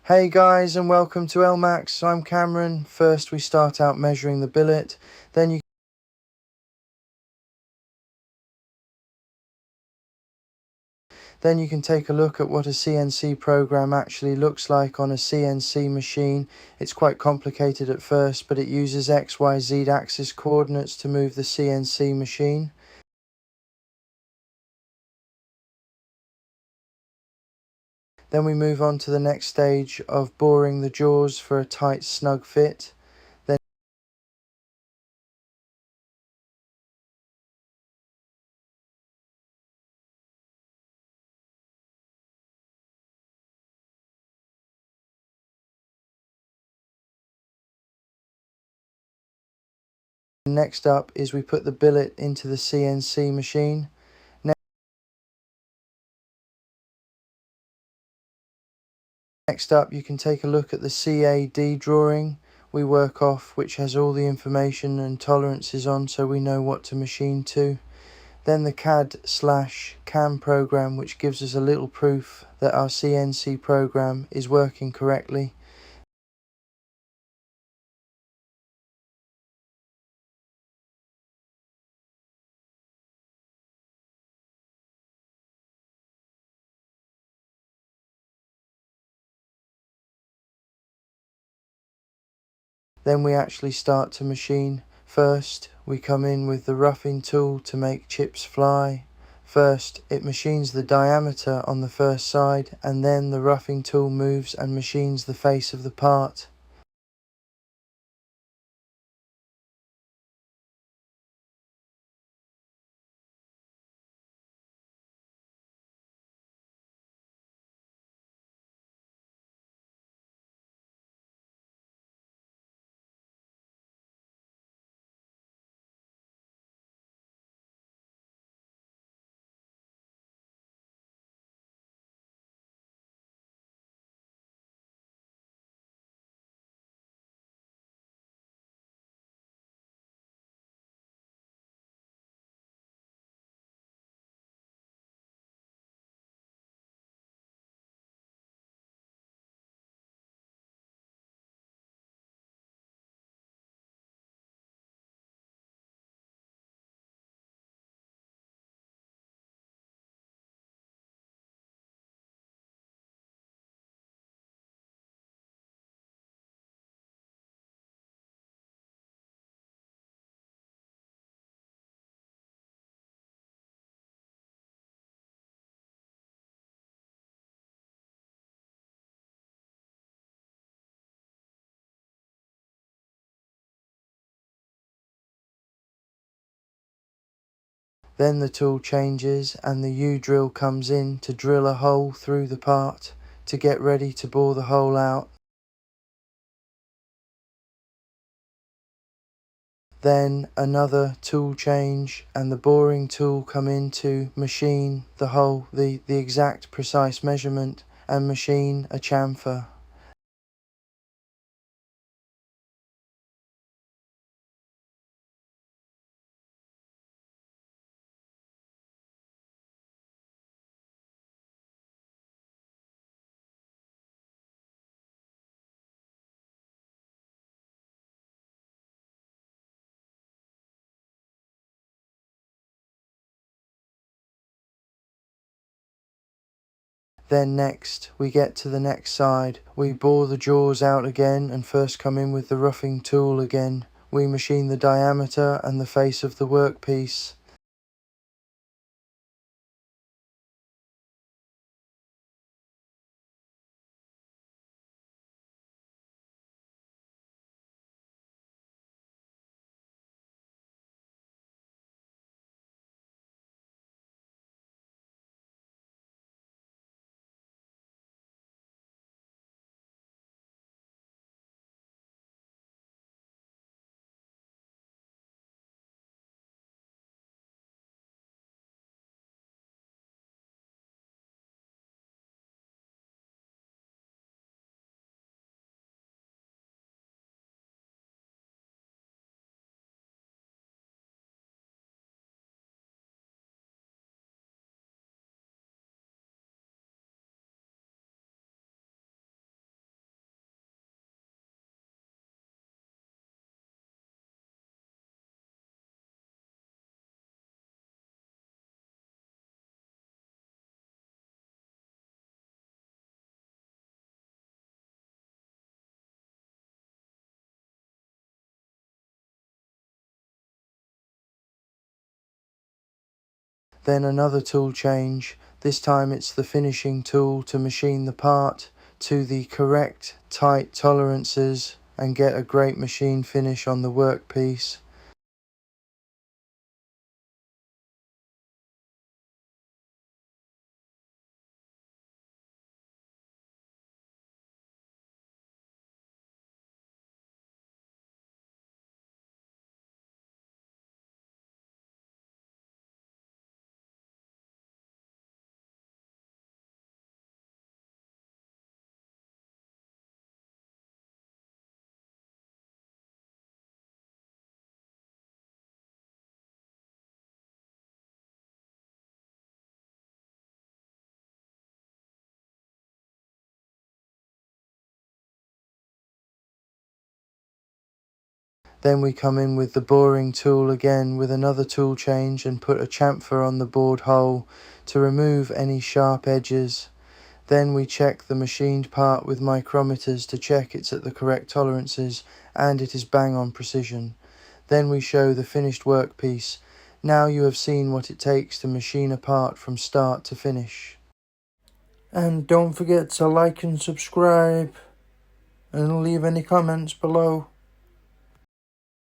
Hey guys, and welcome to LMAX. I'm Cameron. First we start out measuring the billet, then you can take a look at what a CNC program actually looks like on a CNC machine. It's quite complicated at first, but it uses XYZ axis coordinates to move the CNC machine. Then we move on to the next stage of boring the jaws for a tight, snug fit. Next up is we put the billet into the CNC machine. Next up, you can take a look at the CAD drawing we work off, which has all the information and tolerances on, so we know what to machine to. Then the CAD/CAM program, which gives us a little proof that our CNC program is working correctly. Then we actually start to machine. First, we come in with the roughing tool to make chips fly. First, it machines the diameter on the first side, and then the roughing tool moves and machines the face of the part. Then the tool changes and the U-drill comes in to drill a hole through the part to get ready to bore the hole out. Then another tool change and the boring tool come in to machine the hole, the exact precise measurement, and machine a chamfer. Then next, we get to the next side. We bore the jaws out again and first come in with the roughing tool again. We machine the diameter and the face of the workpiece. Then another tool change. This time it's the finishing tool to machine the part to the correct tight tolerances and get a great machine finish on the workpiece. Then we come in with the boring tool again with another tool change and put a chamfer on the bored hole to remove any sharp edges. Then we check the machined part with micrometers to check it's at the correct tolerances and it is bang on precision. Then we show the finished workpiece. Now you have seen what it takes to machine a part from start to finish. And don't forget to like and subscribe and leave any comments below.